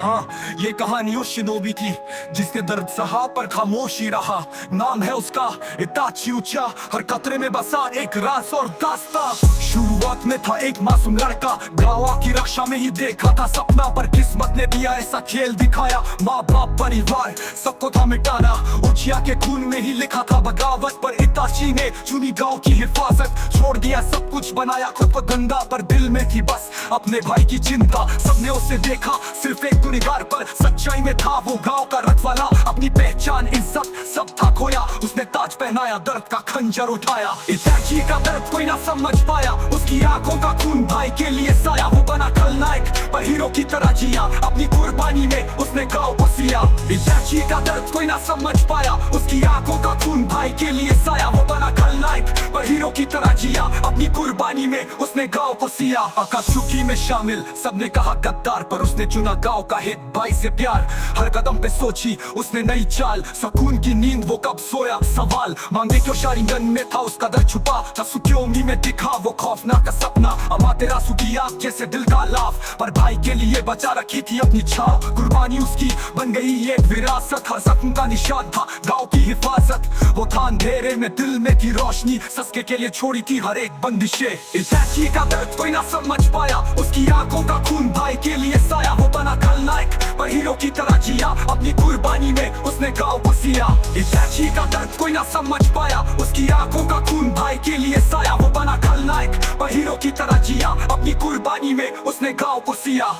हाँ, ये कहानी उस शिनोबी की जिसने दर्द सहा पर खामोशी रहा। नाम है उसका इताची ऊंचा, हर कतरे में बसा एक राज और दास्ता। शुरुआत में था एक मासूम लड़का, गाँव की रक्षा में ही देखा था सपना, पर किस्मत ने दिया ऐसा खेल दिखाया। माँ बाप परिवार सबको था मिटाना, उचिया के खून में ही लिखा था बगावत, पर इताची ने चुनी गाँव की हिफाजत। छोड़ दिया सब कुछ, बनाया खुद को गंदा, पर दिल में थी बस अपने भाई की चिंता। सबने उसे देखा सिर्फ एक गुनहगार, पर सच्चाई में था वो गांव का रखवाला। अपनी पहचान इज्जत सब था खोया, उसने ताज पहनाया, दर्द का खंजर उठाया। इताची का दर्द कोई ना समझ पाया, उसकी आंखों का खून भाई के लिए साया। वो बना खलनायक पर हीरो की तरह जिया, अपनी कुर्बानी में उसने गांव को सिया। इताची का दर्द कोई ना समझ पाया, उसकी आंखों का खून भाई के लिए साया। वो बना खलनायक पर हीरो की तरह जिया, अपनी कुर्बानी में उसने गांव को सिया। आकाशुकी में शामिल सबने कहा गद्दार, पर उसने चुना गांव का हित, भाई से प्यार। हर कदम पे सोची उसने नई चाल, सुकून की नींद वो कब सोया। सवाल मांगे क्यों शारीगन में था उसका दर्द छुपा, तसुक्योमी में दिखा वो खौफनाक का सपना। अमा तेरा सुखी आग जैसे दिल का लाफ, पर भाई के लिए बचा रखी थी अपनी छाव। कुर्बानी उसकी बन गई एक विरासत, हर जख्म का निशान था गांव की हिफाजत। वो था अंधेरे में दिल में थी रोशनी, सस्के के लिए छोड़ी थी हर एक बंदिशे। इताची का दर्द कोई ना समझ पाया, उसकी आंखों का खून भाई के लिए साया। वो बना खलनायक पर हीरो की तरह जिया, अपनी कुर्बानी में उसने गांव को सिया। इताची का दर्द कोई ना समझ पाया, उसकी आंखों का खून भाई के लिए साया। वो बना खलनायक पर हीरो की तरह जिया, अपनी कुर्बानी में उसने गांव को सिया।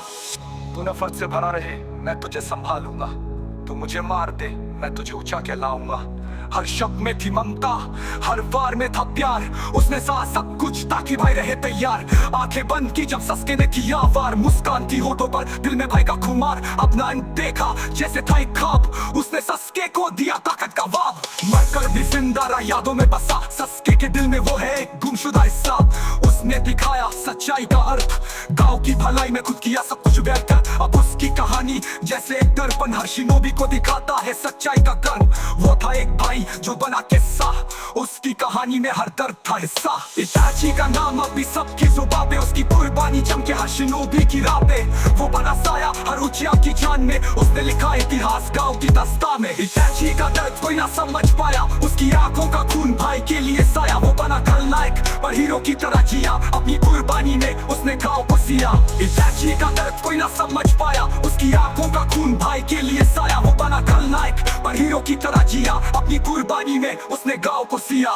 तू नफरत से भरा रहे मैं तुझे संभालूंगा, तू मुझे मार दे मैं तुझे ऊंचा कहलाऊंगा। हर शब्द में थी ममता, हर वार में था प्यार, उसने सहा सब कुछ ताकि भाई रहे तैयार। आंखें बंद की जब सस्के ने किया वार, मुस्कान थी होठों पर, दिल में भाई का खुमार। अपना अंत देखा जैसे था एक ख्वाब, उसने सस्के को दिया ताकत का वाब। मरकर भी जिंदा रहा यादों में बसा, सस्के के दिल में वो है एक गुमशुदा हिस्सा। उसने दिखाया सच्चाई का अर्थ, गांव की भलाई में खुद किया सब कुछ व्यर्थ। अब उसकी कहानी जैसे एक दर्पण, हर शिनोबी को दिखाता है सच्चाई का गर्व। वो था एक भाई जो बना किस्सा, उसकी कहानी में हर दर्द था हिस्सा। इताची का नाम अभी सबकी जुबां पे, उसकी कुर्बानी चमके हर शिनोबी की राह पे। वो बना साया हर उचिया की जान में, उसने लिखा इतिहास गांव की दस्ता में। इताची का दर्द कोई ना समझ पाया, उसकी आंखों का खून भाई के लिए साया। वो बना खलनायक पर हीरो की तरह जिया, अपनी कुर्बानी में उसने गांव को सिया। इताची का दर्द कोई ना समझ पाया, उसकी आंखों का खून भाई के लिए साया। वो बना खलनायक पर हीरो की तरह जिया, अपनी कुर्बानी में उसने गांव को सिया।